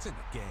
It's in the game.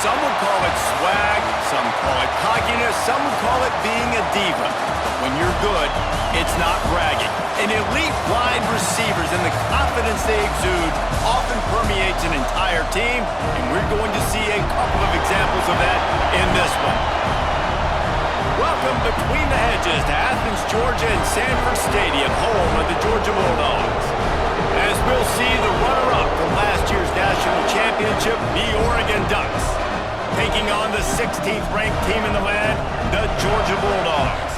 Some would call it swag, some call it cockiness, some would call it being a diva. But when you're good, it's not bragging. An elite wide receivers and the confidence they exude often permeates an entire team, and we're going to see a couple of examples of that in this one. Welcome between the hedges to Athens, Georgia and Sanford Stadium, home of the Georgia Bulldogs. As we'll see the runner-up from last year's national championship, the Oregon Ducks, taking on the 16th ranked team in the land, the Georgia Bulldogs.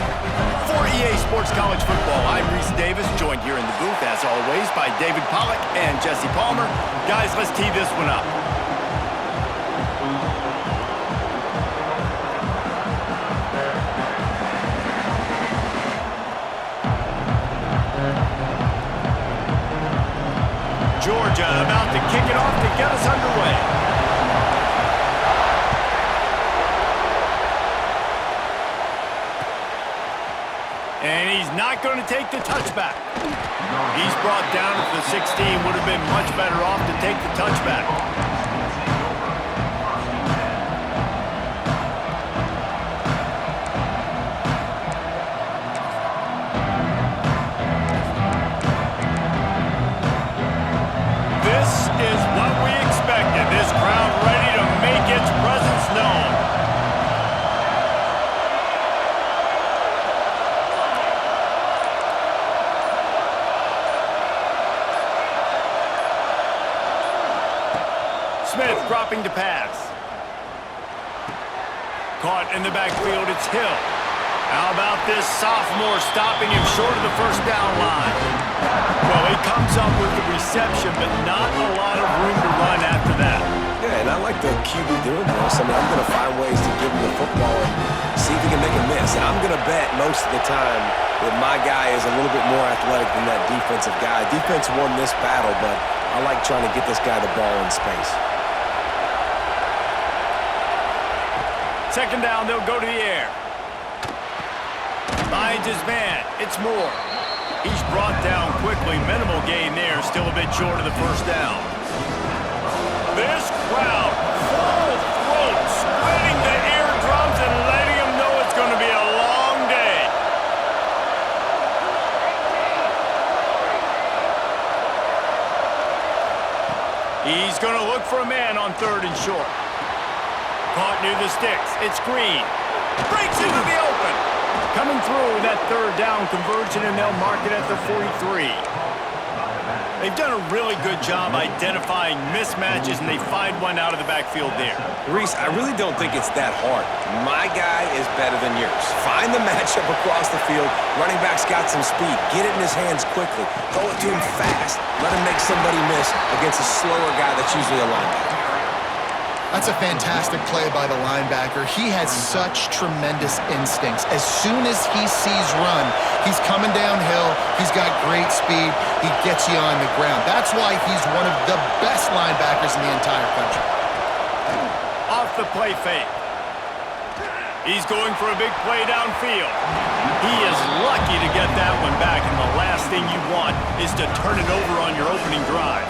For EA Sports College Football, I'm Reese Davis, joined here in the booth, as always, by David Pollack and Jesse Palmer. Guys, let's tee this one up. Georgia about to kick it off to get us underway. And he's not going to take the touchback. He's brought down at the 16. Would have been much better off to take the touchback. This is what we expected. This crowd ready to make its presence known. Smith dropping to pass. Caught in the backfield, it's Hill. How about this sophomore stopping him short of the first down line? Well, he comes up with the reception, but not a lot of room to run after that. Yeah, and I like the QB doing this. I mean, I'm going to find ways to give him the football and see if he can make a miss. And I'm going to bet most of the time that my guy is a little bit more athletic than that defensive guy. Defense won this battle, but I like trying to get this guy the ball in space. Second down, they'll go to the air. Finds his man. It's Moore. He's brought down quickly. Minimal gain there. Still a bit short of the first down. This crowd, full throat, splitting the eardrums and letting them know it's going to be a long day. He's going to look for a man on third and short. Caught near the sticks. It's Green. Breaks into the open. Coming through that third down conversion, and they'll mark it at the 43. They've done a really good job identifying mismatches, and they find one out of the backfield there. Reese, I really don't think it's that hard. My guy is better than yours. Find the matchup across the field. Running back's got some speed. Get it in his hands quickly. Throw it to him fast. Let him make somebody miss against a slower guy that's usually a linebacker. That's a fantastic play by the linebacker. He has such tremendous instincts. As soon as he sees run, he's coming downhill. He's got great speed. He gets you on the ground. That's why he's one of the best linebackers in the entire country. Off the play fake. He's going for a big play downfield. He is lucky to get that one back, and the last thing you want is to turn it over on your opening drive.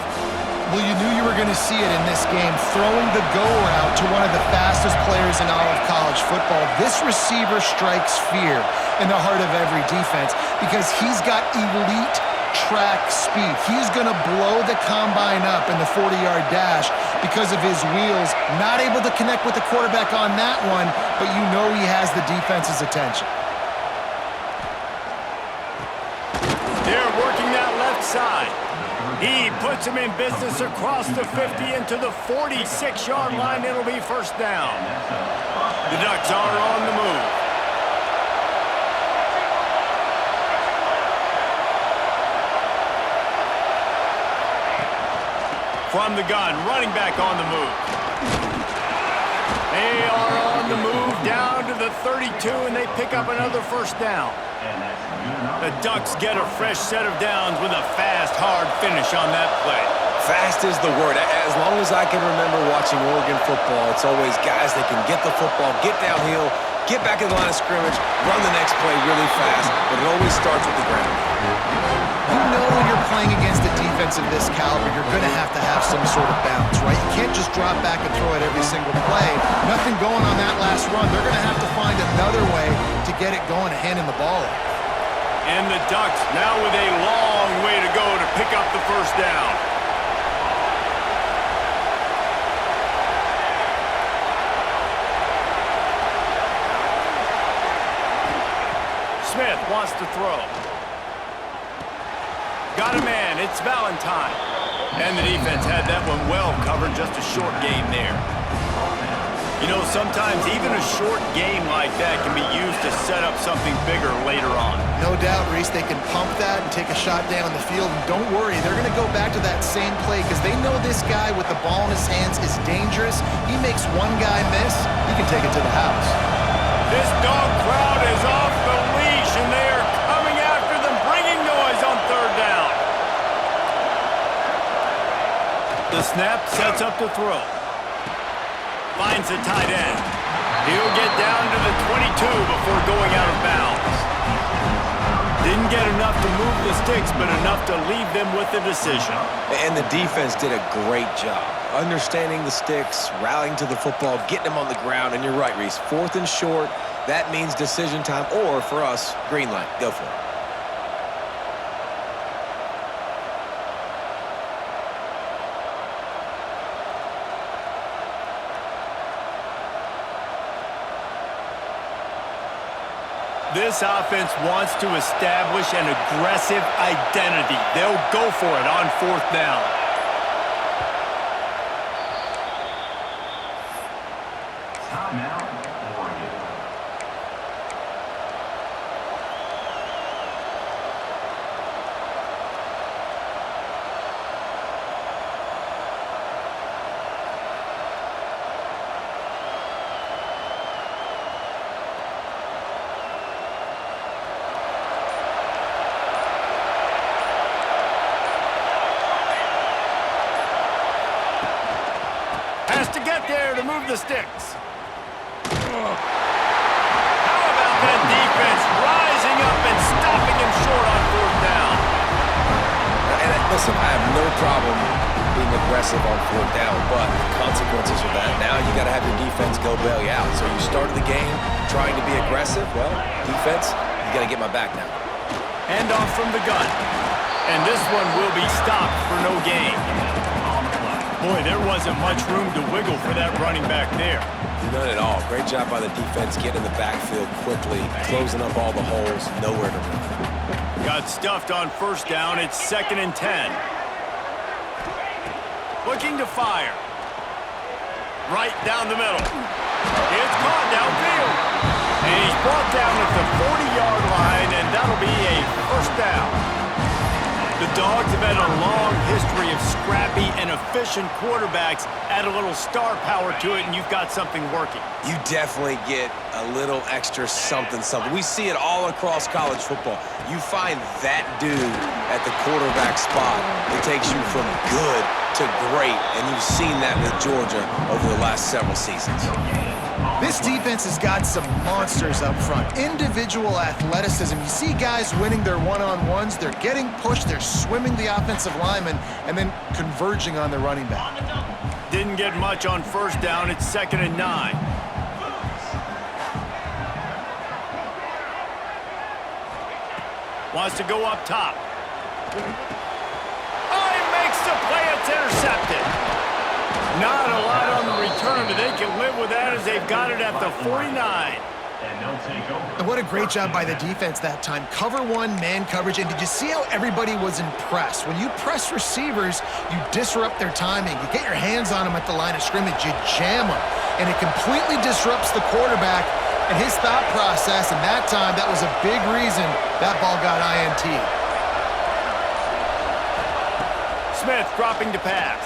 Well, you knew you were going to see it in this game, throwing the go route to one of the fastest players in all of college football. This receiver strikes fear in the heart of every defense because he's got elite track speed. He's going to blow the combine up in the 40-yard dash because of his wheels. Not able to connect with the quarterback on that one, but you know he has the defense's attention. They're working that left side. He puts him in business across the 50 into the 46-yard line. It'll be first down. The Ducks are on the move. From the gun, running back on the move. They are on the move down to the 32, and they pick up another first down. The Ducks get a fresh set of downs with a fast, hard finish on that play. Fast is the word. As long as I can remember watching Oregon football, it's always guys that can get the football, get downhill, get back in the line of scrimmage, run the next play really fast, but it always starts with the ground. You know when you're playing against a defense of this caliber, you're going to have some sort of bounce, right? You can't just drop back and throw it every single play. Nothing going on that last run. They're going to have to find another way to get it going and handing the ball off. And the Ducks now with a long way to go to pick up the first down. Smith wants to throw. Got a man, it's Valentine. And the defense had that one well covered, just a short game there. You know, sometimes even a short game like that can be used to set up something bigger later on. No doubt, Reese, they can pump that and take a shot down the field. And don't worry, they're going to go back to that same play because they know this guy with the ball in his hands is dangerous. He makes one guy miss, he can take it to the house. This dog crowd is off the leash, and they are coming after them, bringing noise on third down. The snap sets up the throw. Finds the tight end. He'll get down to the 22 before going out of bounds. Didn't get enough to move the sticks, but enough to leave them with the decision. And the defense did a great job understanding the sticks, rallying to the football, getting them on the ground. And you're right, Reese, 4th and short, that means decision time, or for us, green light. Go for it. This offense wants to establish an aggressive identity. They'll go for it on 4th down. Has to get there to move the sticks. How about that defense rising up and stopping him short on 4th down? And listen, I have no problem being aggressive on 4th down, but the consequences of that, now you got to have your defense go bail you out. So you started the game trying to be aggressive. Well, defense, you got to get my back now. Hand off from the gun. And this one will be stopped for no gain. Boy, there wasn't much room to wiggle for that running back there. None at all. Great job by the defense getting in the backfield quickly, closing up all the holes, nowhere to run. Got stuffed on 1st down. It's 2nd and 10. looking to fire. Right down the middle. It's caught downfield. And he's brought down at the 40-yard line, and that'll be a first down. The Dogs have had a long history of scrappy and efficient quarterbacks. Add a little star power to it, and you've got something working. You definitely get a little extra something. We see it all across college football. You find that dude at the quarterback spot. It takes you from good to great, and you've seen that with Georgia over the last several seasons. This defense has got some monsters up front. Individual athleticism. You see guys winning their one-on-ones. They're getting pushed. They're swimming the offensive lineman and then converging on the running back. Didn't get much on first down. It's 2nd and 9. Wants to go up top. Oh, he makes the play. It's intercepted. Not a lot on the return, but they can live with that as they've got it at the 49. And what a great job by the defense that time. Cover one, man coverage, and did you see how everybody was impressed? When you press receivers, you disrupt their timing. You get your hands on them at the line of scrimmage, you jam them, and it completely disrupts the quarterback and his thought process, and that time, that was a big reason that ball got INT. Smith dropping to pass.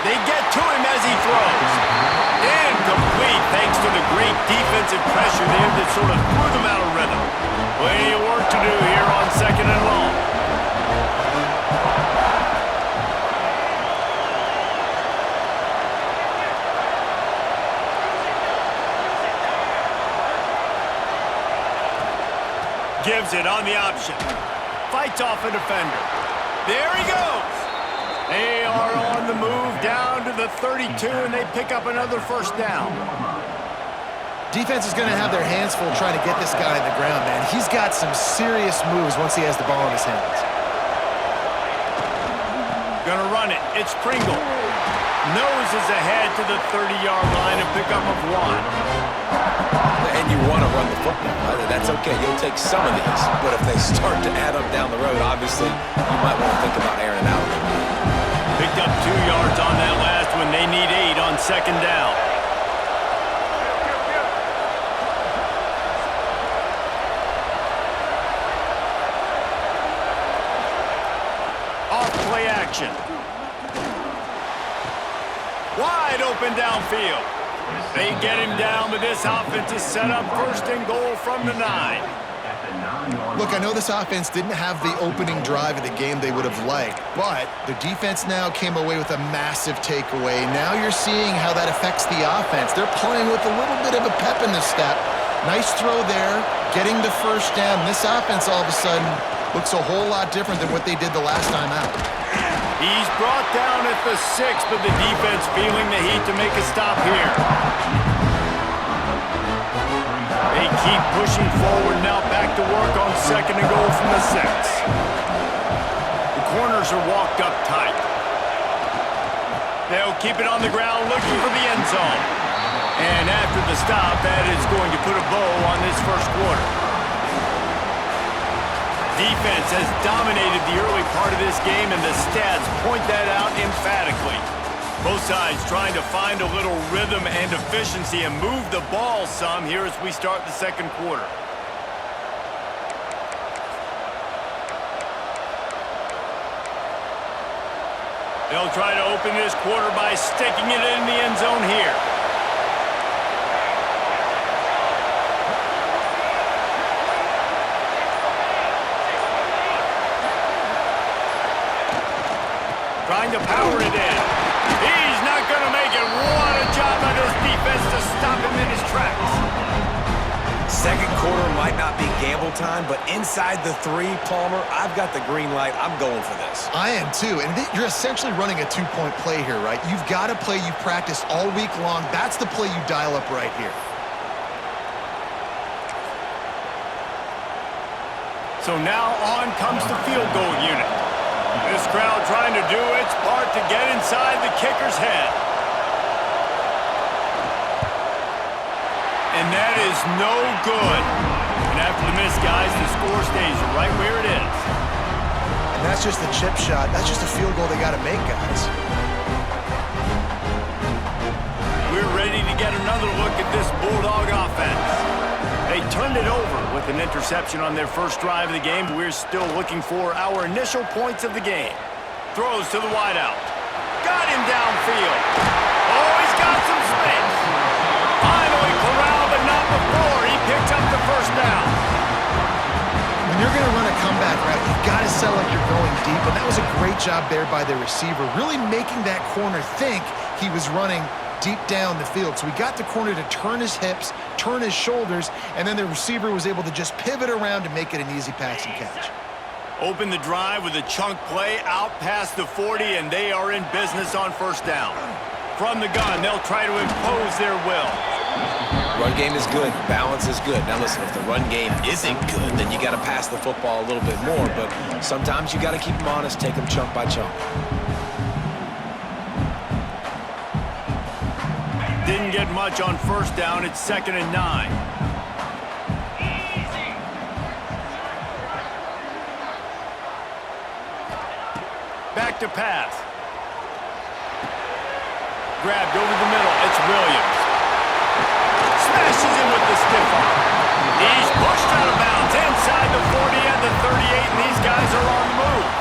They get to him as he throws. Incomplete thanks to the great defensive pressure there that sort of threw them out of rhythm. Plenty of work to do here on 2nd and long. Gives it on the option. Fights off a defender. There he goes. They are on the move down to the 32, and they pick up another first down. Defense is going to have their hands full trying to get this guy on the ground, man. He's got some serious moves once he has the ball in his hands. Gonna run it. It's Pringle. Noses ahead to the 30-yard line and pick up of 1. And you want to run the football. That's okay. You'll take some of these. But if they start to add up down the road, obviously, you might want to think about airing it out a little bit. Picked up 2 yards on that last one. They need 8 on 2nd down. Off play action. Wide open downfield. They get him down, but this offense is set up 1st and goal from the 9. Look, I know this offense didn't have the opening drive of the game they would have liked, but the defense now came away with a massive takeaway. Now you're seeing how that affects the offense. They're playing with a little bit of a pep in the step. Nice throw there, getting the first down. This offense all of a sudden looks a whole lot different than what they did the last time out. He's brought down at the 6, but the defense feeling the heat to make a stop here. They keep pushing forward now, back to work on 2nd and goal from the 6. The corners are walked up tight. They'll keep it on the ground, looking for the end zone. And after the stop, that is going to put a bow on this first quarter. Defense has dominated the early part of this game, and the stats point that out emphatically. Both sides trying to find a little rhythm and efficiency and move the ball some here as we start the 2nd quarter. They'll try to open this quarter by sticking it in the end zone here. Trying to power it in. He's not going to make it. What a job by this defense to stop him in his tracks. 2nd quarter might not be gamble time, but inside the 3, Palmer, I've got the green light. I'm going for this. I am too, and you're essentially running a 2-point play here, right? You've got a play you've practiced all week long. That's the play you dial up right here. So now on comes the field goal unit. This crowd trying to do its part to get inside the kicker's head. And that is no good. And after the miss, guys, the score stays right where it is. And that's just a chip shot. That's just a field goal they got to make, guys. we're ready to get another look at this Bulldog offense. They turned it over with an interception on their first drive of the game, but we're still looking for our initial points of the game. Throws to the wideout. Got him downfield. Oh, he's got some space. Finally corralled, but not before. He picked up the first down. When you're going to run a comeback route, you've got to sell like you're going deep, and that was a great job there by the receiver, really making that corner think he was running deep down the field. So he got the corner to turn his hips, turn his shoulders, and then the receiver was able to just pivot around to make it an easy pass and catch. Open the drive with a chunk play out past the 40, and they are in business on first down. From the gun, they'll try to impose their will. Run game is good. Balance is good. Now listen, if the run game isn't good, then you got to pass the football a little bit more. But sometimes you got to keep them honest, take them chunk by chunk. Didn't get much on first down. It's 2nd and 9. Back to pass. Grabbed over the middle. It's Williams. Smashes him with the stiff arm. He's pushed out of bounds inside the 40 and the 38, and these guys are on the move.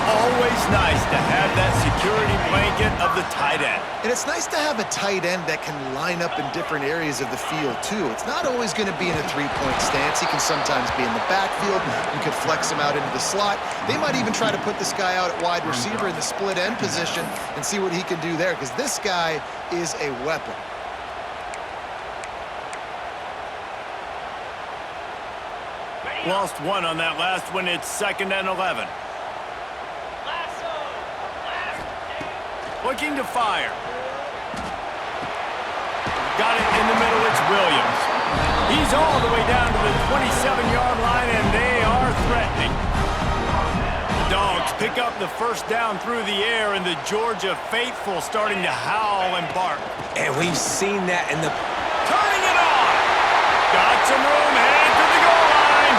Always nice to have that security blanket of the tight end. And it's nice to have a tight end that can line up in different areas of the field, too. It's not always going to be in a three-point stance. He can sometimes be in the backfield. You could flex him out into the slot. They might even try to put this guy out at wide receiver in the split end position and see what he can do there, because this guy is a weapon. Lost one on that last one. It's 2nd and 11. Looking to fire. Got it in the middle. It's Williams. He's all the way down to the 27-yard line, and they are threatening. The Dogs pick up the first down through the air, and the Georgia faithful starting to howl and bark. And we've seen that in the... Turning it on. Got some room, headed to the goal line.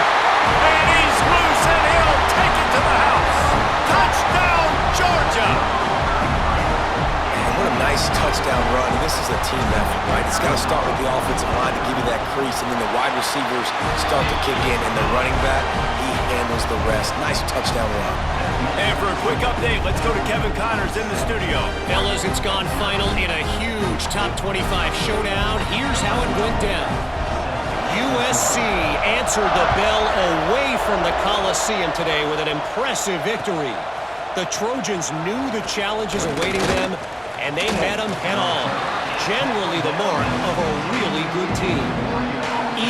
And he's loose, and he'll take it to the house. Touchdown, Georgia. What a nice touchdown run. This is a team effort, right? It's got to start with the offensive line to give you that crease, and then the wide receivers start to kick in, and the running back, he handles the rest. Nice touchdown run. And for a quick update, let's go to Kevin Connors in the studio. Fellas, it's gone final in a huge top 25 showdown. Here's how it went down. USC answered the bell away from the Coliseum today with an impressive victory. The Trojans knew the challenges awaiting them, and they met them head-on. Generally the mark of a really good team.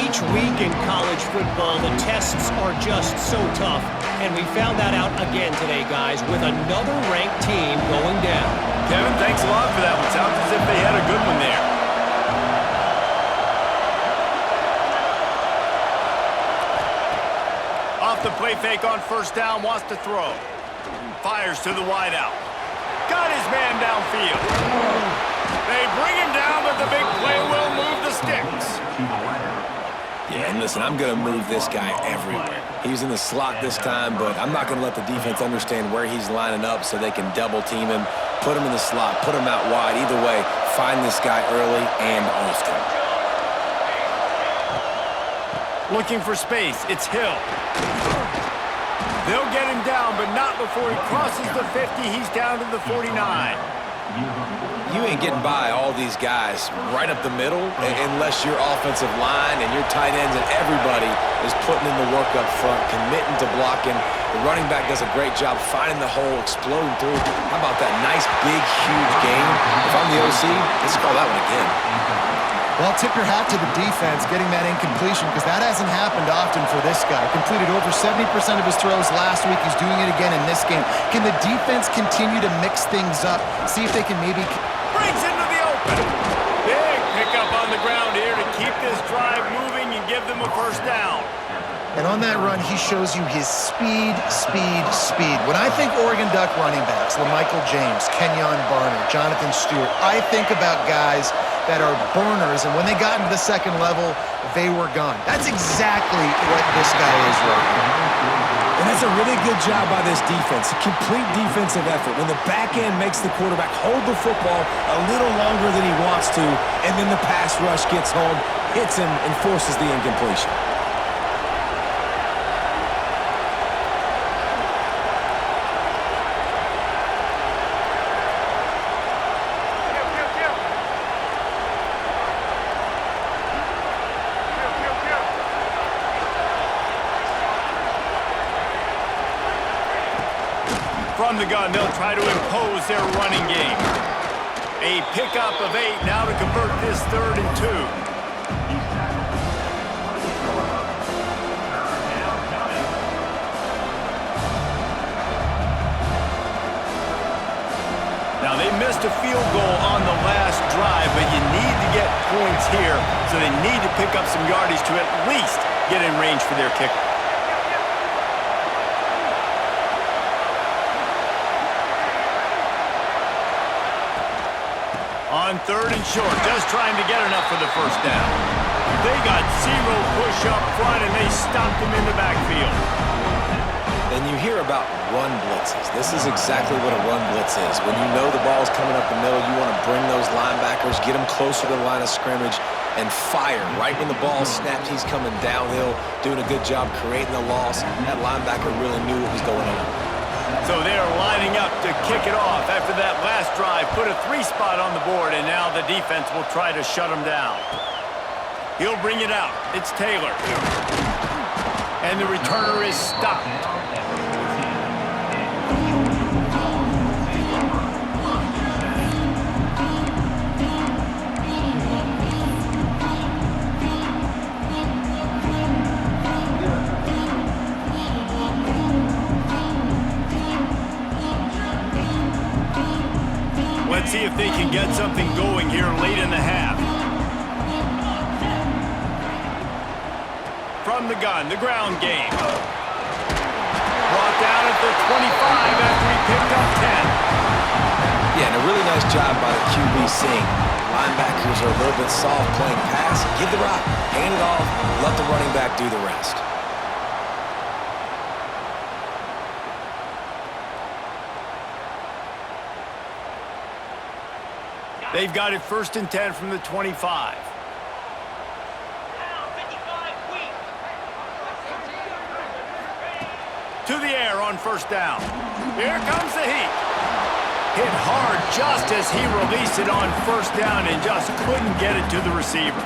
Each week in college football, the tests are just so tough, and we found that out again today, guys, with another ranked team going down. Kevin, thanks a lot for that one. Sounds as if they had a good one there. Off the play fake on first down, wants to throw. Fires to the wideout. Got his man downfield. They bring him down, but the big play will move the sticks. Yeah, and listen, I'm going to move this guy everywhere. He's in the slot this time, but I'm not going to let the defense understand where he's lining up so they can double team him, put him in the slot, put him out wide. Either way, find this guy early and often. Looking for space. It's Hill. They'll get him down, but not before he crosses the 50. He's down to the 49. You ain't getting by all these guys right up the middle unless your offensive line and your tight ends and everybody is putting in the work up front, committing to blocking. The running back does a great job finding the hole, exploding through. How about that nice, big, huge game? If I'm the OC, let's call that one again. Well, tip your hat to the defense getting that incompletion, because that hasn't happened often for this guy. Completed over 70% of his throws last week. He's doing it again in this game. Can the defense continue to mix things up? See if they can maybe... Brings into the open. Big pickup on the ground here to keep this drive moving and give them a first down. And on that run, he shows you his speed. When I think Oregon Duck running backs, LaMichael James, Kenyon Barner, Jonathan Stewart, I think about guys that are burners, and when they got into the second level, they were gone. That's exactly what this guy is right now. And that's a really good job by this defense. A complete defensive effort. When the back end makes the quarterback hold the football a little longer than he wants to, and then the pass rush gets home, hits him, and forces the incompletion. From the gun, they'll try to impose their running game. A pickup of 8 now to convert this 3rd and 2. Now, they missed a field goal on the last drive, but you need to get points here, so they need to pick up some yardage to at least get in range for their kicker. On 3rd and short, just trying to get enough for the first down. They got 0 push up front, and they stopped them in the backfield. And you hear about run blitzes. This is exactly what a run blitz is. When you know the ball's coming up the middle, you want to bring those linebackers, get them closer to the line of scrimmage, and fire. Right when the ball snapped, he's coming downhill, doing a good job creating the loss. That linebacker really knew what was going on. So they're lining up to kick it off after that last drive. Put a 3 spot on the board, and now the defense will try to shut them down. He'll bring it out. It's Taylor. And the returner is stopped. Let's see if they can get something going here late in the half. From the gun, the ground game. Brought down at the 25 after he picked up 10. Yeah, and a really nice job by the QB seeing. Linebackers are a little bit soft playing pass. Give the rock, hand it off, let the running back do the rest. They've got it 1st and 10 from the 25. To the air on 1st down. Here comes the heat. Hit hard just as he released it on 1st down and just couldn't get it to the receiver.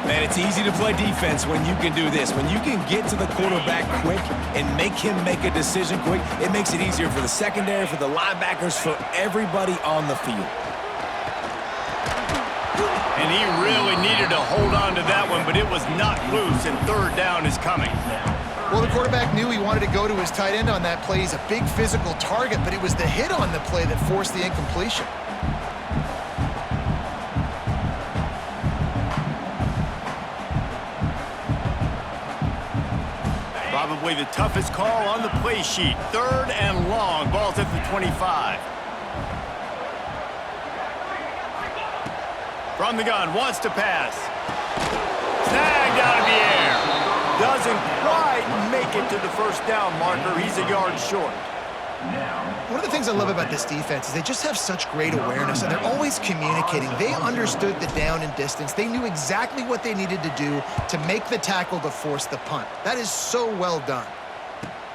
Man, it's easy to play defense when you can do this. When you can get to the quarterback quick and make him make a decision quick, it makes it easier for the secondary, for the linebackers, for everybody on the field. And he really needed to hold on to that one, but it was not loose, and 3rd down is coming. Well, the quarterback knew he wanted to go to his tight end on that play. He's a big physical target, but it was the hit on the play that forced the incompletion. Probably the toughest call on the play sheet. 3rd and long. Ball's at the 25. From the gun, wants to pass. Snagged out of the air. Doesn't quite make it to the 1st down marker. He's a yard short. One of the things I love about this defense is they just have such great awareness, and they're always communicating. They understood the down and distance. They knew exactly what they needed to do to make the tackle to force the punt. That is so well done.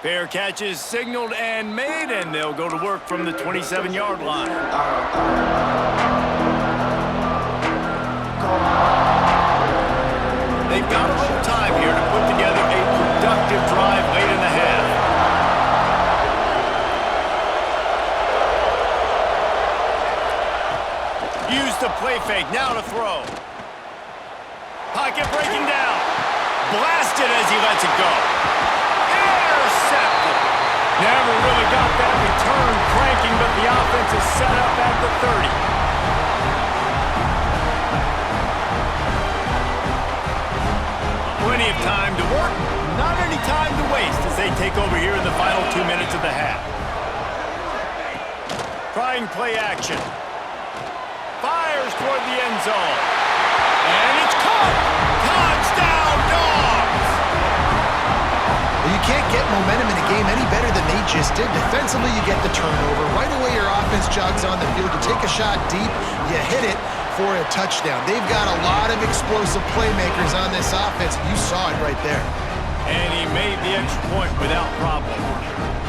Fair catch is signaled and made, and they'll go to work from the 27-yard line. They've got a little time here to put together a productive drive late in the half. Use the play fake, now to throw. Pocket breaking down. Blasted as he lets it go. Intercepted. Never really got that return cranking, but the offense is set up at the 30. Plenty of time to work, not any time to waste as they take over here in the final 2 minutes of the half. Trying play action. Fires toward the end zone. And it's caught! Touchdown, Dogs! Well, you can't get momentum in a game any better than they just did. Defensively, you get the turnover. Right away, your offense jogs on the field. You take a shot deep, you hit it for a touchdown. They've got a lot of explosive playmakers on this offense. You saw it right there. And he made the extra point without problem.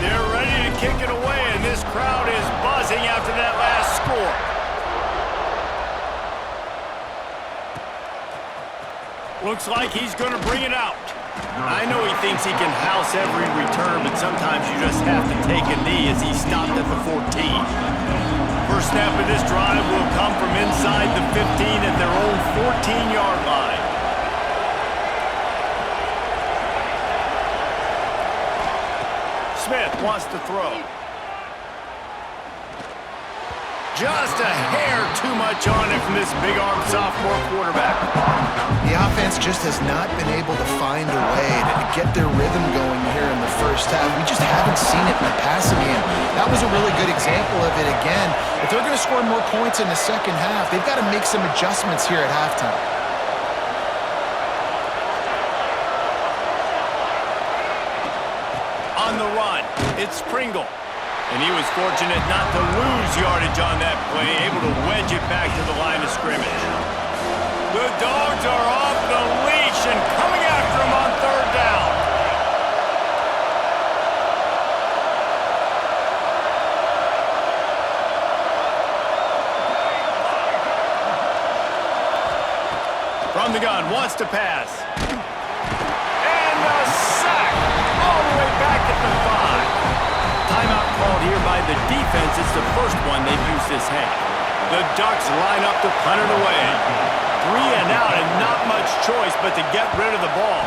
They're ready to kick it away, and this crowd is buzzing after that last score. Looks like he's going to bring it out. I know he thinks he can house every return, but sometimes you just have to take a knee as he stopped at the 14. First snap of this drive will come from inside the 15 at their own 14-yard line. Smith wants to throw. Just a hair too much on it from this big-arm sophomore quarterback. The offense just has not been able to find a way to get their rhythm going here in the first half. We just haven't seen it in the passing game. That was a really good example of it again. If they're going to score more points in the second half, they've got to make some adjustments here at halftime. On the run, it's Pringle. And he was fortunate not to lose yardage on that play, able to wedge it back to the line of scrimmage. The Dogs are off the leash and coming after him on third down. From the gun, wants to pass. And a sack all the way back at the 5. Timeout called here by the defense. It's the first one they've used this half. The Ducks line up to punt it away. 3 and out and not much choice but to get rid of the ball.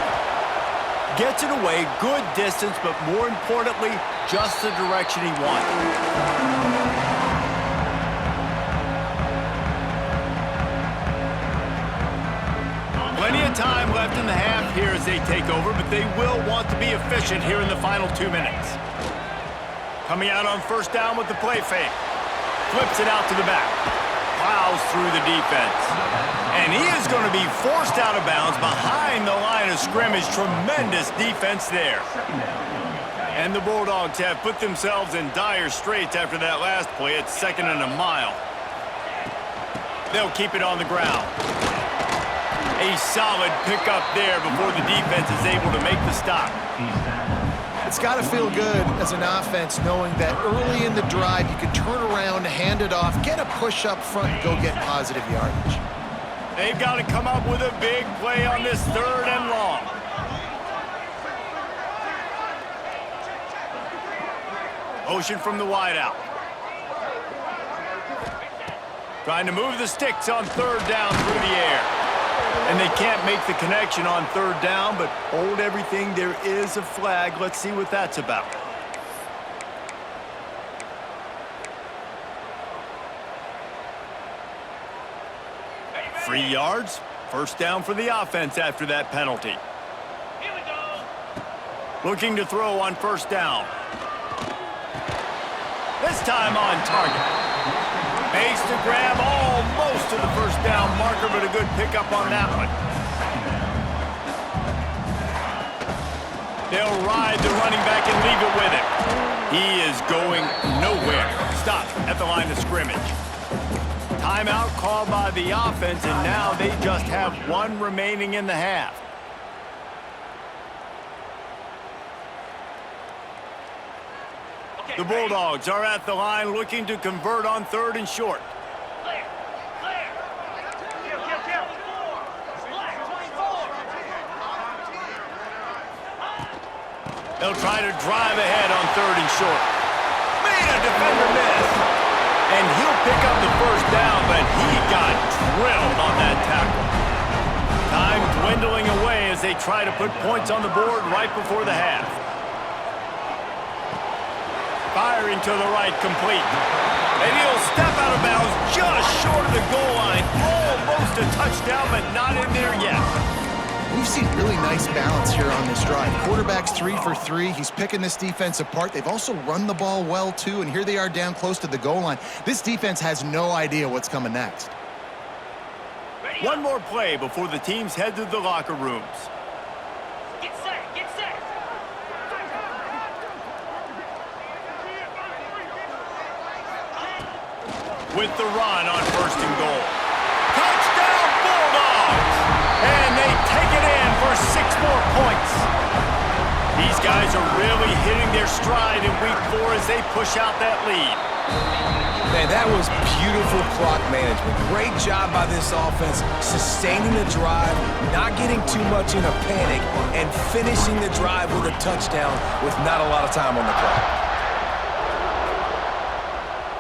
Gets it away, good distance, but more importantly, just the direction he wanted. Plenty of time left in the half here as they take over, but they will want to be efficient here in the final 2 minutes. Coming out on first down with the play fake. Flips it out to the back. Plows through the defense. And he is going to be forced out of bounds behind the line of scrimmage. Tremendous defense there. And the Bulldogs have put themselves in dire straits after that last play. It's 2nd and a mile. They'll keep it on the ground. A solid pickup there before the defense is able to make the stop. It's got to feel good as an offense knowing that early in the drive you can turn around, hand it off, get a push up front, and go get positive yardage. They've got to come up with a big play on this 3rd and long. Motion from the wideout. Trying to move the sticks on 3rd down through the air. And they can't make the connection on 3rd down, but hold everything. There is a flag. Let's see what that's about. Free yards. First down for the offense after that penalty. Here we go. Looking to throw on first down. This time on target. Makes the grab almost to the first down marker, but a good pickup on that one. They'll ride the running back and leave it with him. He is going nowhere. Stop at the line of scrimmage. Timeout called by the offense, and now they just have 1 remaining in the half. The Bulldogs are at the line looking to convert on 3rd and short. Clear. Clear. Kill. Black 24. They'll try to drive ahead on 3rd and short. Made a defender miss. And he'll pick up the first down, but he got drilled on that tackle. Time dwindling away as they try to put points on the board right before the half. Firing to the right, complete. And he'll step out of bounds just short of the goal line. Almost a touchdown, but not in there yet. We've seen really nice balance here on this drive. Quarterback's 3 for 3. He's picking this defense apart. They've also run the ball well, too, and here they are down close to the goal line. This defense has no idea what's coming next. One more play before the teams head to the locker rooms. Get set. Get set. with the run on 1st and goal. Touchdown Bulldogs! And they take it in for 6 more points. These guys are really hitting their stride in week 4 as they push out that lead. Man, that was beautiful clock management. Great job by this offense, sustaining the drive, not getting too much in a panic, and finishing the drive with a touchdown with not a lot of time on the clock.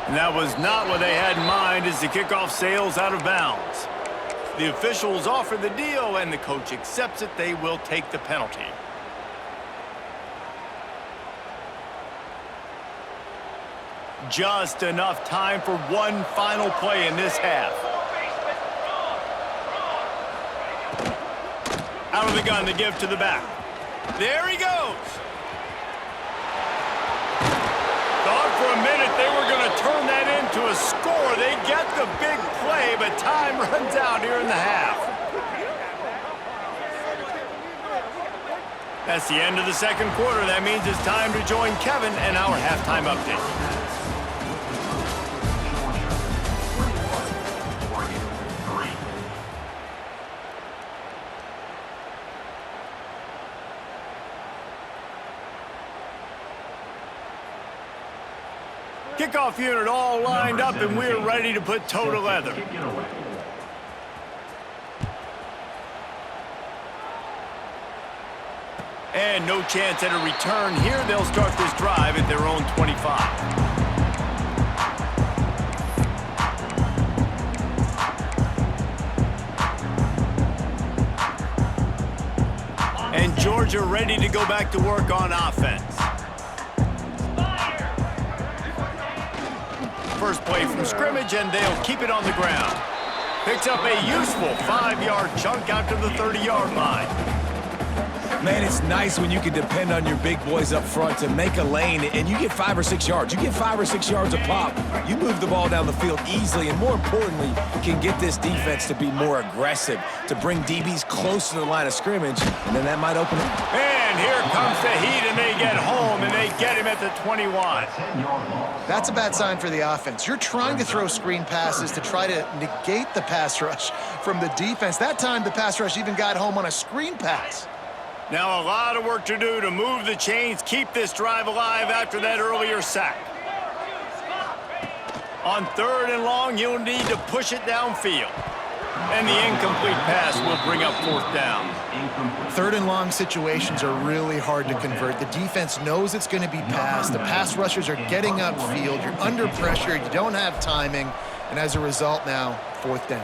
And that was not what they had in mind as the kickoff sails out of bounds. The officials offer the deal, and the coach accepts it. They will take the penalty. Just enough time for one final play in this half. Out of the gun to give to the back. There he goes. Thought for a minute they were going to turn that into a score. They get the big play, but time runs out here in the half. That's the end of the 2nd quarter. That means it's time to join Kevin and our halftime update. Kickoff unit all lined up, and we're ready to put toe to leather. And no chance at a return here. They'll start this drive at their own 25. And Georgia ready to go back to work on offense. First play from scrimmage, and they'll keep it on the ground. Picks up a useful 5-yard chunk out to the 30-yard line. Man, it's nice when you can depend on your big boys up front to make a lane, and you get 5 or 6 yards. You get 5 or 6 yards a pop. You move the ball down the field easily, and more importantly, can get this defense to be more aggressive, to bring DBs close to the line of scrimmage, and then that might open it. And here comes the heat, and they get home, and they get him at the 21. That's a bad sign for the offense. You're trying to throw screen passes to try to negate the pass rush from the defense. That time, the pass rush even got home on a screen pass. Now a lot of work to do to move the chains, keep this drive alive after that earlier sack. On 3rd and long, you'll need to push it downfield. And the incomplete pass will bring up 4th down. 3rd and long situations are really hard to convert. The defense knows it's going to be passed. The pass rushers are getting upfield. You're under pressure. You don't have timing. And as a result now, 4th down.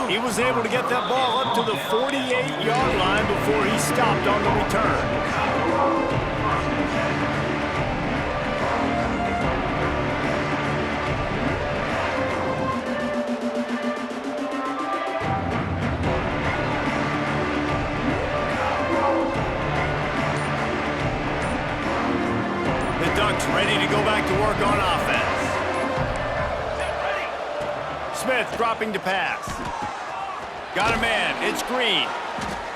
He was able to get that ball up to the 48-yard line before he stopped on the return. The Ducks ready to go back to work on offense. Smith dropping to pass. Got a man. It's Green.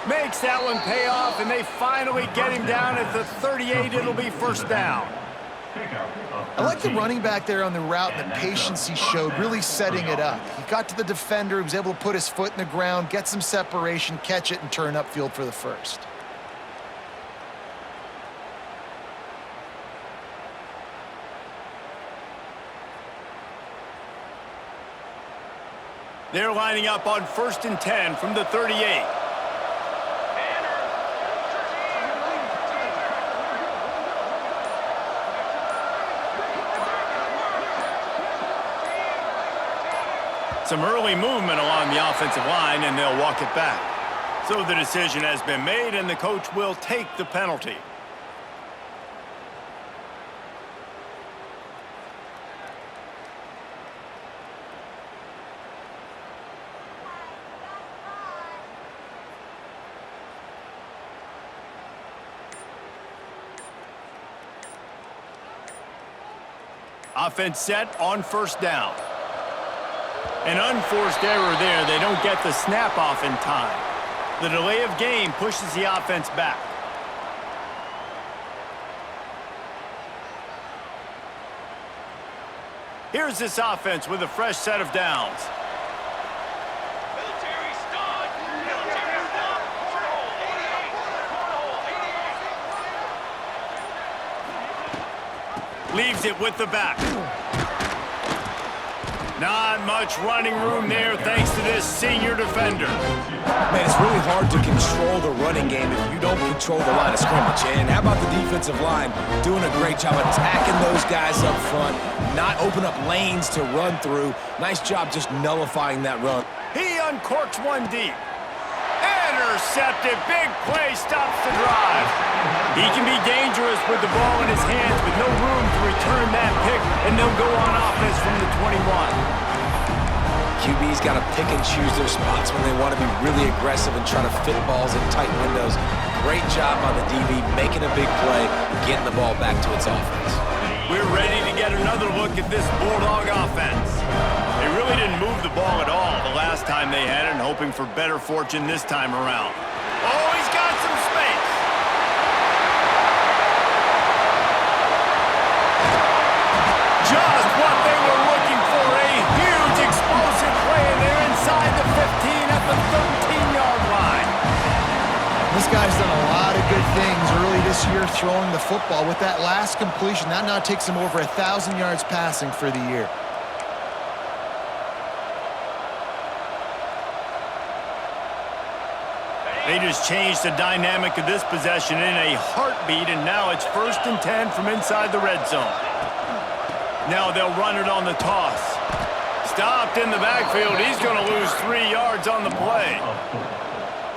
Makes that one pay off, and they finally get him down at the 38. It'll be 1st down. I like the running back there on the route and the patience he showed, really setting it up. He got to the defender, he was able to put his foot in the ground, get some separation, catch it, and turn upfield for the 1st. They're lining up on 1st and 10 from the 38. Some early movement along the offensive line, and they'll walk it back. So the decision has been made, and the coach will take the penalty. Offense set on 1st down. An unforced error there. They don't get the snap off in time. The delay of game pushes the offense back. Here's this offense with a fresh set of downs. Military start. Military start. Control. 88. Leaves it with the back. Not much running room there thanks to this senior defender. Man, it's really hard to control the running game if you don't control the line of scrimmage. And how about the defensive line doing a great job attacking those guys up front, not open up lanes to run through. Nice job just nullifying that run. He uncorks one deep. Intercepted. Big play stops the drive. He can be dangerous with the ball in his hands with no room to return that pick, and they'll go on offense from the 21. QB's got to pick and choose their spots when they want to be really aggressive and try to fit balls in tight windows. Great job by the DB making a big play, getting the ball back to its offense. We're ready to get another look at this Bulldog offense. They really didn't move the ball at all the last time they had it, and hoping for better fortune this time around. Oh, he's got some space. Just what they were looking for, a huge explosive play, and they're inside the 15 at the 13-yard line. This guy's done a lot of good things early this year throwing the football. With that last completion, that now takes him over 1,000 yards passing for the year. They just changed the dynamic of this possession in a heartbeat, and now it's 1st and 10 from inside the red zone. Now they'll run it on the toss. Stopped in the backfield. He's going to lose 3 yards on the play.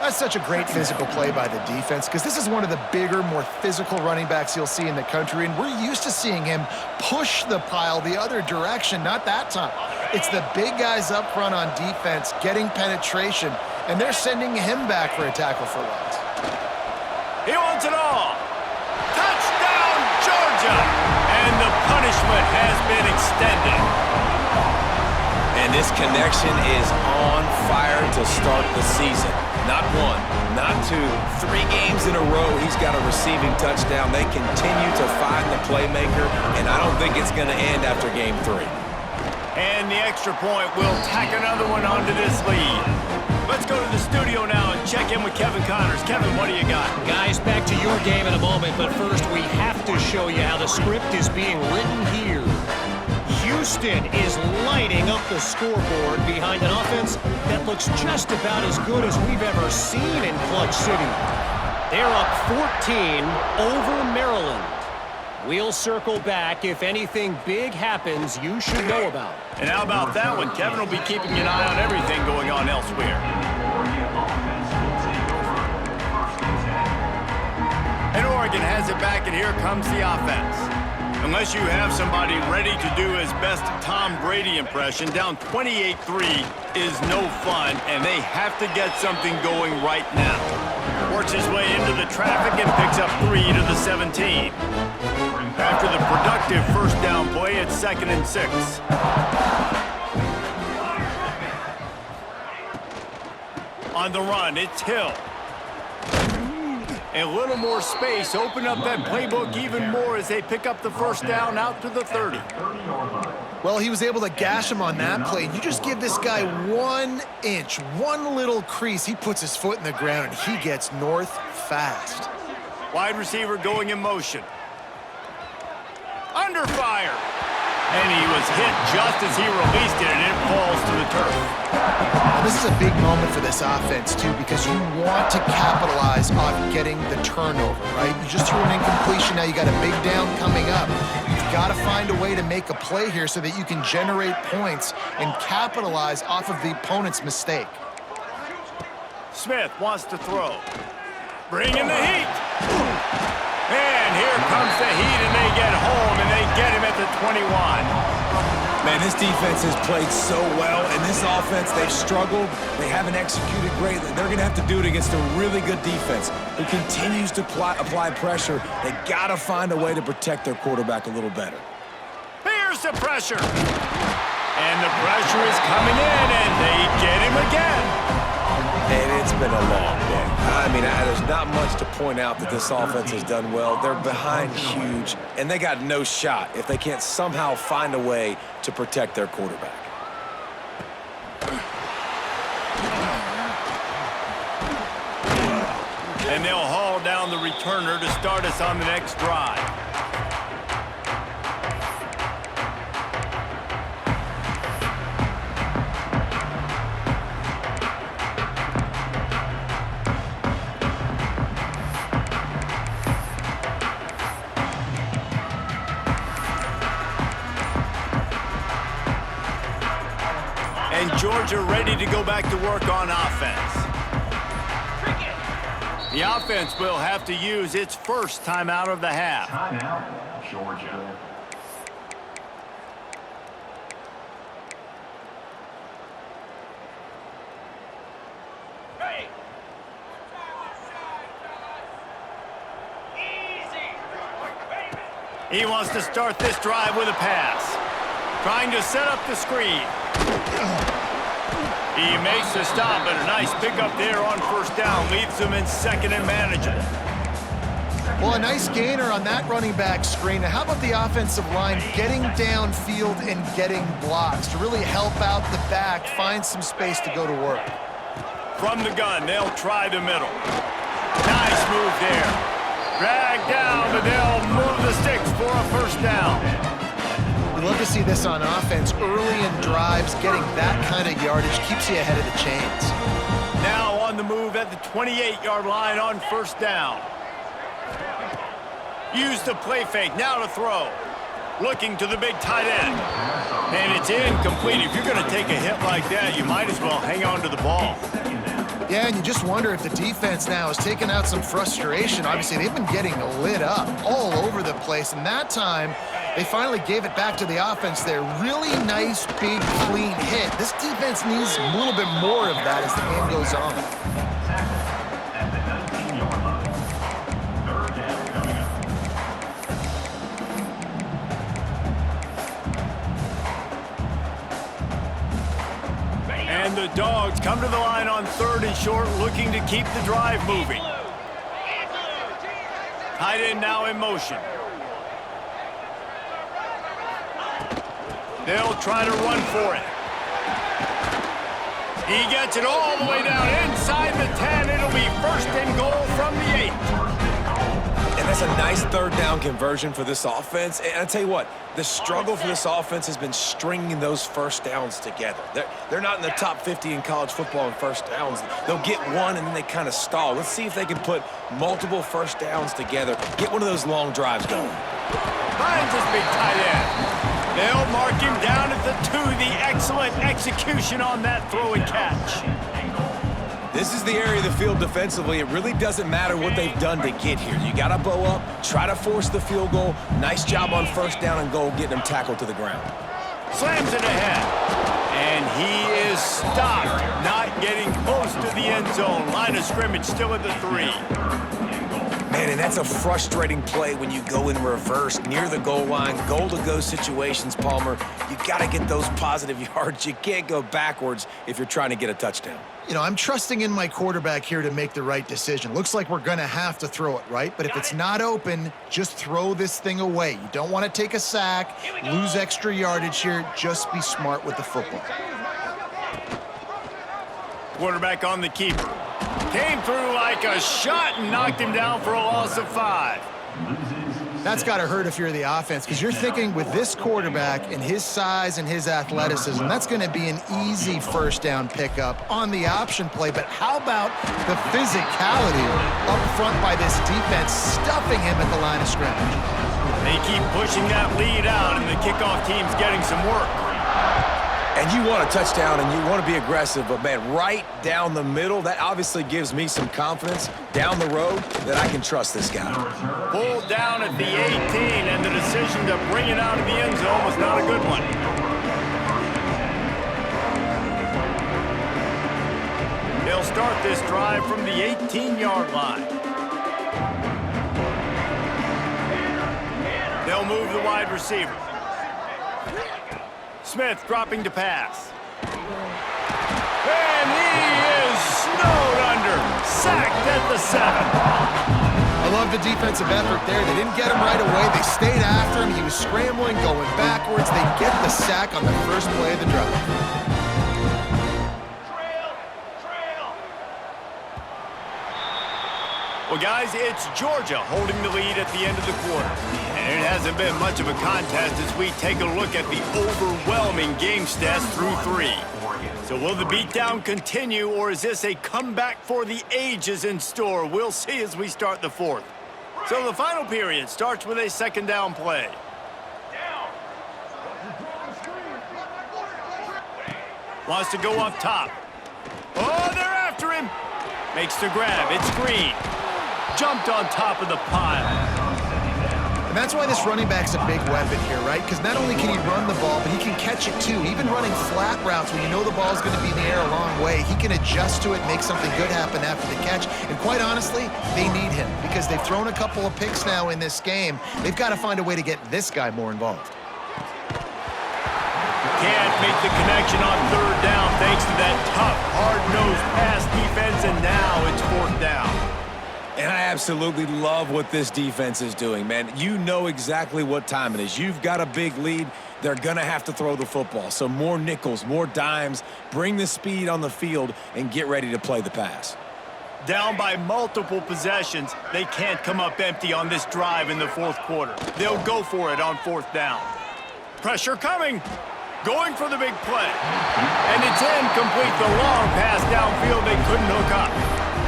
That's such a great physical play by the defense because this is one of the bigger, more physical running backs you'll see in the country, and we're used to seeing him push the pile the other direction. Not that time. It's the big guys up front on defense getting penetration, and they're sending him back for a tackle for loss. He wants it all. Touchdown, Georgia! And the punishment has been extended. And this connection is on fire to start the season. Not one, not two, 3 games in a row he's got a receiving touchdown. They continue to find the playmaker, and I don't think it's going to end after game 3. And the extra point will tack another one onto this lead. Let's go to the studio now and check in with Kevin Connors. Kevin, what do you got? Guys, back to your game in a moment, but first we have to show you how the script is being written here. Houston is lighting up the scoreboard behind an offense that looks just about as good as we've ever seen in Clutch City. They're up 14 over Maryland. We'll circle back if anything big happens you should know about. And how about that one? Kevin will be keeping an eye on everything going on elsewhere. And Oregon has it back, and here comes the offense. Unless you have somebody ready to do his best Tom Brady impression, down 28-3 is no fun, and they have to get something going right now. Works his way into the traffic and picks up 3 to the 17. After the productive first down play, it's 2nd and 6. On the run, it's Hill. A little more space, open up that playbook even more as they pick up the first down out to the 30. Well, he was able to gash him on that play. You just give this guy 1 inch, one little crease, he puts his foot in the ground, and he gets north fast. Wide receiver going in motion. Under fire. And he was hit just as he released it, and it falls to the turf. This is a big moment for this offense, too, because you want to capitalize on getting the turnover, right? You just threw an incompletion, now you got a big down coming up. You've got to find a way to make a play here so that you can generate points and capitalize off of the opponent's mistake. Smith wants to throw. Bring in the heat. And here comes the heat, and they get home, and they get him at the 21. Man, this defense has played so well, and this offense, they've struggled. They haven't executed greatly. They're going to have to do it against a really good defense who continues to apply pressure. They got to find a way to protect their quarterback a little better. Here's the pressure. And the pressure is coming in, and they get him again. And It's been a long day. I mean, there's not much to point out that this offense has done well. They're behind huge, and they got no shot if they can't somehow find a way to protect their quarterback. And they'll haul down the returner to start us on the next drive. And Georgia ready to go back to work on offense. The offense will have to use its first timeout of the half. Timeout, Georgia. He wants to start this drive with a pass. Trying to set up the screen. He makes the stop, and a nice pickup there on first down. Leaves him in second and manageable. Well, a nice gainer on that running back screen. Now, how about the offensive line getting downfield and getting blocks to really help out the back, find some space to go to work? From the gun, they'll try the middle. Nice move there. Drag down, but they'll move the sticks for a first down. We love to see this on offense. Early in drives, getting that kind of yardage keeps you ahead of the chains. Now on the move at the 28-yard line on first down. Use the play fake, now to throw. Looking to the big tight end. And it's incomplete. If you're going to take a hit like that, you might as well hang on to the ball. Yeah, and you just wonder if the defense now has taken out some frustration. Obviously, they've been getting lit up all over the place, and that time, they finally gave it back to the offense there. Really nice, big, clean hit. This defense needs a little bit more of that as the game goes on. At the 19-yard line. Third down coming up. And the Dogs come to the line on third and short, looking to keep the drive moving. Tight end now in motion. They'll try to run for it. He gets it all the way down inside the 10. It'll be first and goal from the 8. And that's a nice third down conversion for this offense. And I tell you what, the struggle for this offense has been stringing those first downs together. They're not in the top 50 in college football in first downs. They'll get one and then they kind of stall. Let's see if they can put multiple first downs together, get one of those long drives going. Finds his big tight end. They'll mark him down at the 2. The excellent execution on that throw and catch. This is the area of the field defensively. It really doesn't matter what they've done to get here. You got to bow up, try to force the field goal. Nice job on first down and goal, getting him tackled to the ground. Slams it ahead. And he is stopped, not getting close to the end zone. Line of scrimmage still at the 3. Man, and that's a frustrating play when you go in reverse near the goal line, goal-to-go situations, Palmer. You got to get those positive yards. You can't go backwards if you're trying to get a touchdown. You know, I'm trusting in my quarterback here to make the right decision. Looks like we're going to have to throw it, right? But if it's not open, just throw this thing away. You don't want to take a sack, lose extra yardage here. Just be smart with the football. Quarterback on the keeper. Came through like a shot and knocked him down for a loss of 5. That's got to hurt if you're the offense, because you're thinking with this quarterback and his size and his athleticism, that's going to be an easy first down pickup on the option play. But how about the physicality up front by this defense, stuffing him at the line of scrimmage? They keep pushing that lead out, and the kickoff team's getting some work. And you want a touchdown and you want to be aggressive, but man, right down the middle, that obviously gives me some confidence down the road that I can trust this guy. Pulled down at the 18, and the decision to bring it out of the end zone was not a good one. They'll start this drive from the 18-yard line. They'll move the wide receiver. Smith dropping to pass. And he is snowed under. the 7. I love the defensive effort there. They didn't get him right away. They stayed after him. He was scrambling, going backwards. They get the sack on the first play of the drive. Well, guys, it's Georgia holding the lead at the end of the quarter. And it hasn't been much of a contest as we take a look at the overwhelming game stats through 3. So will the beatdown continue, or is this a comeback for the ages in store? We'll see as we start the 4th. So the final period starts with a 2nd down play. Wants to go up top. Oh, they're after him. Makes the grab. It's Green. Jumped on top of the pile. And that's why this running back's a big weapon here, right? Because not only can he run the ball, but he can catch it too. Even running flat routes when you know the ball's going to be in the air a long way, he can adjust to it, make something good happen after the catch. And quite honestly, they need him because they've thrown a couple of picks now in this game. They've got to find a way to get this guy more involved. Can't make the connection on 3rd down thanks to that tough, hard-nosed pass defense, and now it's 4th down. And I absolutely love what this defense is doing, man. You know exactly what time it is. You've got a big lead. They're going to have to throw the football. So more nickels, more dimes, bring the speed on the field, and get ready to play the pass. Down by multiple possessions, they can't come up empty on this drive in the 4th quarter. They'll go for it on 4th down. Pressure coming. Going for the big play. And it's incomplete. The long pass downfield they couldn't hook up.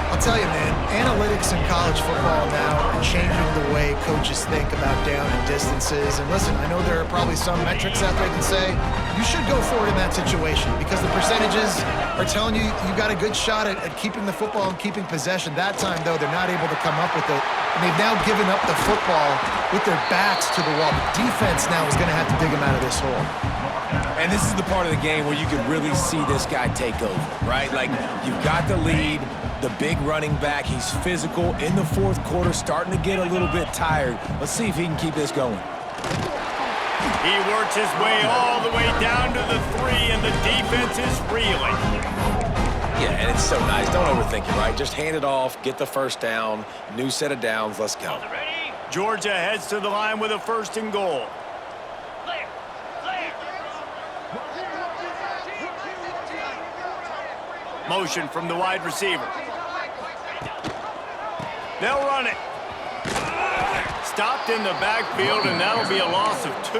I'll tell you, man, analytics in college football now are changing the way coaches think about down and distances. And listen, I know there are probably some metrics out there that can say you should go for it in that situation because the percentages are telling you you've got a good shot at keeping the football and keeping possession. That time, though, they're not able to come up with it. And they've now given up the football with their backs to the wall. The defense now is going to have to dig them out of this hole. And this is the part of the game where you can really see this guy take over, right? Like, you've got the lead, the big running back. He's physical in the 4th quarter, starting to get a little bit tired. Let's see if he can keep this going. He works his way all the way down to the 3, and the defense is reeling. Yeah, and it's so nice. Don't overthink it, right? Just hand it off, get the 1st down, new set of downs, let's go. Georgia heads to the line with a 1st and goal. Motion from the wide receiver. They'll run it. Stopped in the backfield, and that'll be a loss of 2.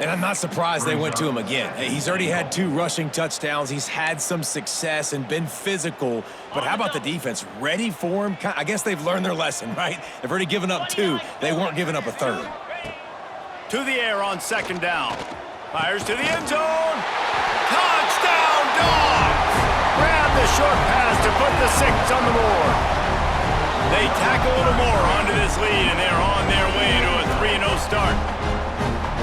And I'm not surprised they went to him again. He's already had 2 rushing touchdowns. He's had some success and been physical. But how about the defense? Ready for him? I guess they've learned their lesson, right? They've already given up 2. They weren't giving up a 3rd. To the air on 2nd down. Fires to the end zone. Touchdown, Dogs! Grab the short pass to put the 6 on the board. They tack a little more onto this lead, and they're on their way to a 3-0 start.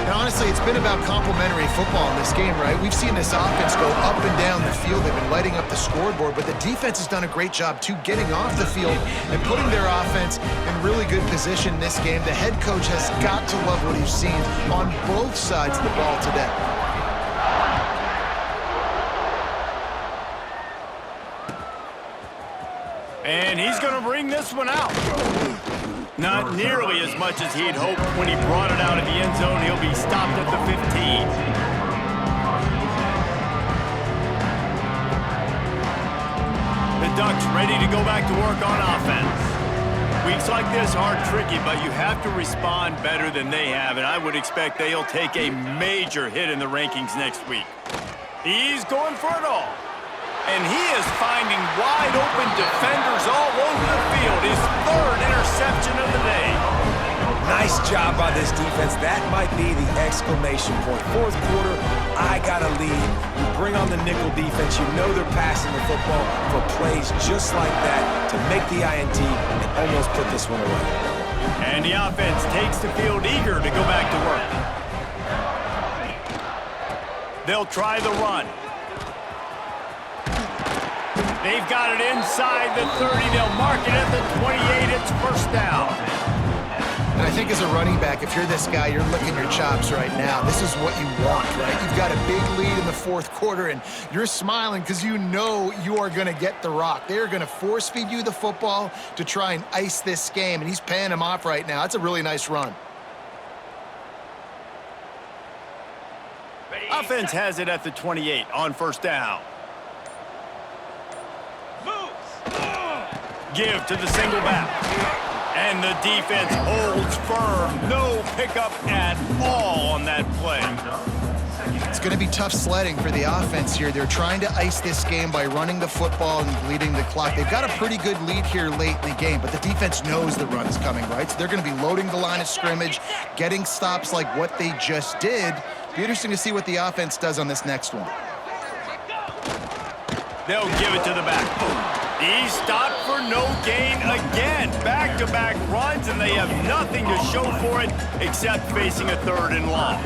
And honestly, it's been about complementary football in this game, right? We've seen this offense go up and down the field. They've been lighting up the scoreboard, but the defense has done a great job, too, getting off the field and putting their offense in really good position in this game. The head coach has got to love what he's seen on both sides of the ball today. And he's going to bring this one out. Not nearly as much as he'd hoped when he brought it out of the end zone. He'll be stopped at the 15. The Ducks ready to go back to work on offense. Weeks like this are tricky, but you have to respond better than they have, and I would expect they'll take a major hit in the rankings next week. He's going for it all. And he is finding wide-open defenders all over the field. His 3rd interception of the day. Nice job by this defense. That might be the exclamation point. 4th quarter, I got a lead. You bring on the nickel defense. You know they're passing the football for plays just like that to make the INT and almost put this one away. And the offense takes the field eager to go back to work. They'll try the run. They've got it inside the 30. They'll mark it at the 28. It's 1st down. And I think as a running back, if you're this guy, you're licking your chops right now. This is what you want, right? You've got a big lead in the fourth quarter, and you're smiling because you know you are going to get the rock. They're going to force feed you the football to try and ice this game, and he's paying him off right now. That's a really nice run. Offense has it at the 28 on first down. Give to the single back. And the defense holds firm. No pickup at all on that play. It's going to be tough sledding for the offense here. They're trying to ice this game by running the football and leading the clock. They've got a pretty good lead here late in the game, but the defense knows the run's coming, right? So they're going to be loading the line of scrimmage, getting stops like what they just did. Be interesting to see what the offense does on this next one. They'll give it to the back. He stopped for no gain again. Back-to-back runs, and they have nothing to show for it except facing a 3rd and long.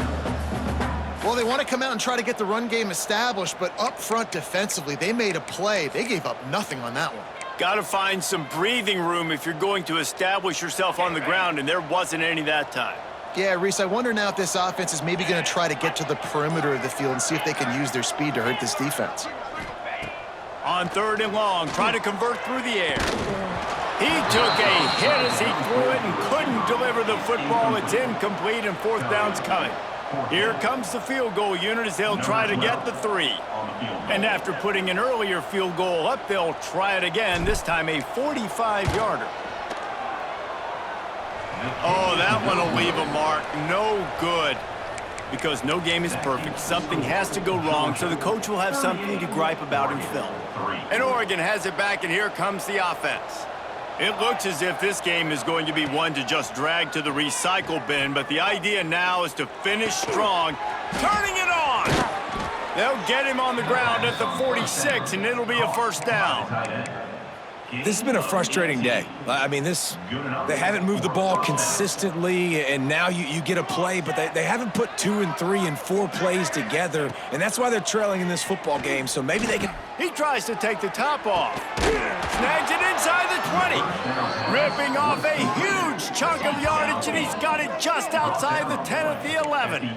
Well, they want to come out and try to get the run game established, but up front defensively, they made a play. They gave up nothing on that one. Got to find some breathing room if you're going to establish yourself on the ground, and there wasn't any that time. Yeah, Reese, I wonder now if this offense is maybe going to try to get to the perimeter of the field and see if they can use their speed to hurt this defense. On 3rd and long, try to convert through the air. He took a hit as he threw it and couldn't deliver the football. It's incomplete, and 4th down's coming. Here comes the field goal unit as they'll try to get the 3. And after putting an earlier field goal up, they'll try it again, this time a 45-yarder. Oh, that one will leave a mark. No good. Because no game is perfect. Something has to go wrong, so the coach will have something to gripe about in film. And Oregon has it back, and here comes the offense. It looks as if this game is going to be one to just drag to the recycle bin, but the idea now is to finish strong, turning it on. They'll get him on the ground at the 46, and it'll be a 1st down. This has been a frustrating day. I mean, they haven't moved the ball consistently, and now you get a play, but they haven't put 2 and 3 and 4 plays together, and that's why they're trailing in this football game, so maybe they can... He tries to take the top off. Snags it inside the 20. Ripping off a huge chunk of yardage, and he's got it just outside the 10 at the 11.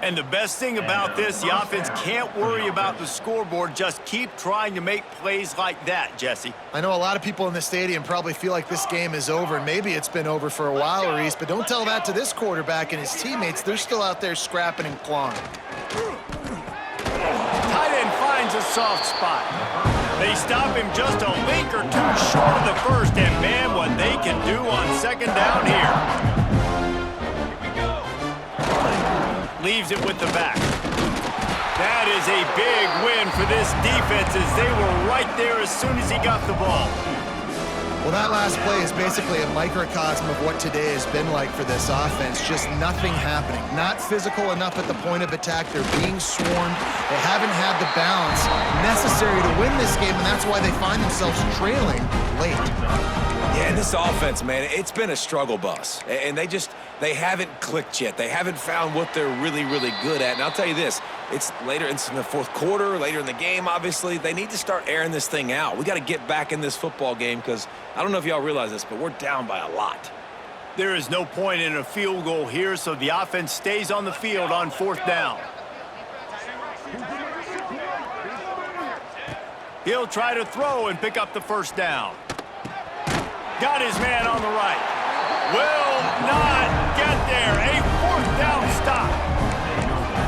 And the best thing about this, the offense can't worry about the scoreboard. Just keep trying to make plays like that, Jesse. I know a lot of people in the stadium probably feel like this game is over. Maybe it's been over for a while, Reese, but don't tell that to this quarterback and his teammates. They're still out there scrapping and clawing. Tight end finds a soft spot. They stop him just a link or 2 short of the 1st, and man, what they can do on 2nd down here. Leaves it with the back. That is a big win for this defense as they were right there as soon as he got the ball. Well, that last play is basically a microcosm of what today has been like for this offense. Just nothing happening. Not physical enough at the point of attack. They're being swarmed. They haven't had the balance necessary to win this game, and that's why they find themselves trailing late. Yeah, and this offense, man, it's been a struggle bus. And they haven't clicked yet. They haven't found what they're really, really good at. And I'll tell you this, it's later in the 4th quarter, later in the game, obviously. They need to start airing this thing out. We got to get back in this football game because I don't know if y'all realize this, but we're down by a lot. There is no point in a field goal here, so the offense stays on the field on 4th down. He'll try to throw and pick up the 1st down. Got his man on the right. Will not get there. A 4th down stop.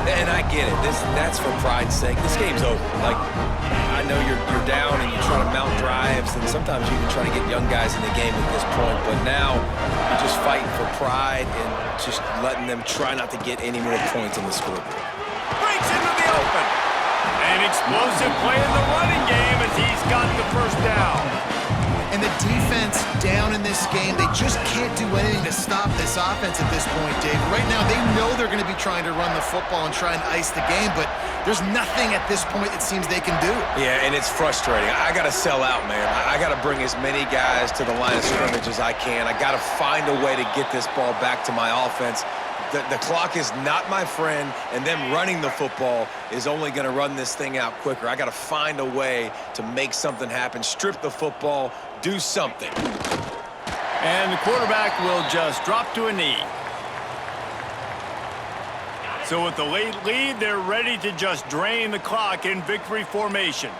And I get it. That's for pride's sake. This game's over. Like, I know you're down and you try to mount drives, and sometimes you even try to get young guys in the game at this point. But now you're just fighting for pride and just letting them try not to get any more points on the scoreboard. Breaks into the open. An explosive play in the running game as he's got the 1st down. And the defense down in this game, they just can't do anything to stop this offense at this point, Dave. Right now, they know they're going to be trying to run the football and try and ice the game, but there's nothing at this point it seems they can do. Yeah, and it's frustrating. I got to sell out, man. I got to bring as many guys to the line of scrimmage as I can. I got to find a way to get this ball back to my offense. The clock is not my friend, and them running the football is only going to run this thing out quicker. I got to find a way to make something happen, strip the football, do something. And the quarterback will just drop to a knee. So with the late lead, they're ready to just drain the clock in victory formation.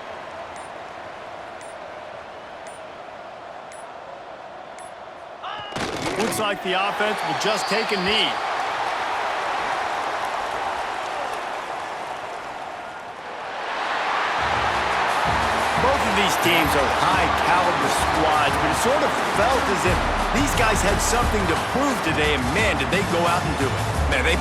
Looks like the offense will just take a knee. Both of these teams are high-caliber squads, but it sort of felt as if these guys had something to prove today, and man, did they go out and do it. Man, they